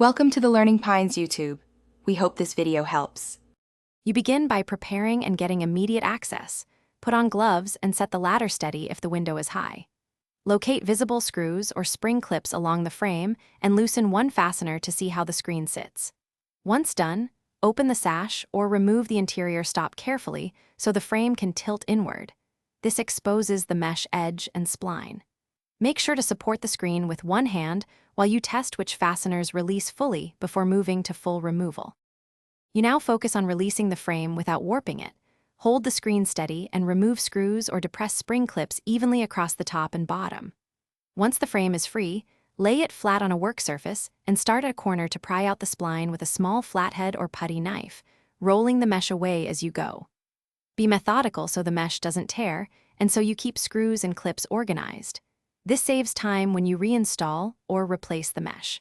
Welcome to the Learning Pines YouTube. We hope this video helps. You begin by preparing and getting immediate access. Put on gloves and set the ladder steady if the window is high. Locate visible screws or spring clips along the frame and loosen one fastener to see how the screen sits. Once done, open the sash or remove the interior stop carefully so the frame can tilt inward. This exposes the mesh edge and spline. Make sure to support the screen with one hand while you test which fasteners release fully before moving to full removal. You now focus on releasing the frame without warping it. Hold the screen steady and remove screws or depress spring clips evenly across the top and bottom. Once the frame is free, lay it flat on a work surface and start at a corner to pry out the spline with a small flathead or putty knife, rolling the mesh away as you go. Be methodical so the mesh doesn't tear and so you keep screws and clips organized. This saves time when you reinstall or replace the mesh.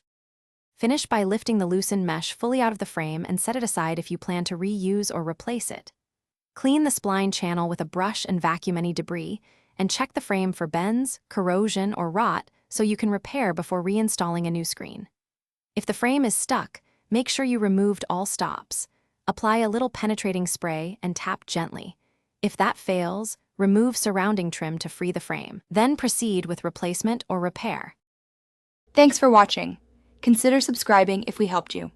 Finish by lifting the loosened mesh fully out of the frame and set it aside if you plan to reuse or replace it. Clean the spline channel with a brush and vacuum any debris, and check the frame for bends, corrosion, or rot so you can repair before reinstalling a new screen. If the frame is stuck, make sure you removed all stops. Apply a little penetrating spray and tap gently. If that fails, remove surrounding trim to free the frame. Then proceed with replacement or repair. Thanks for watching. Consider subscribing if we helped you.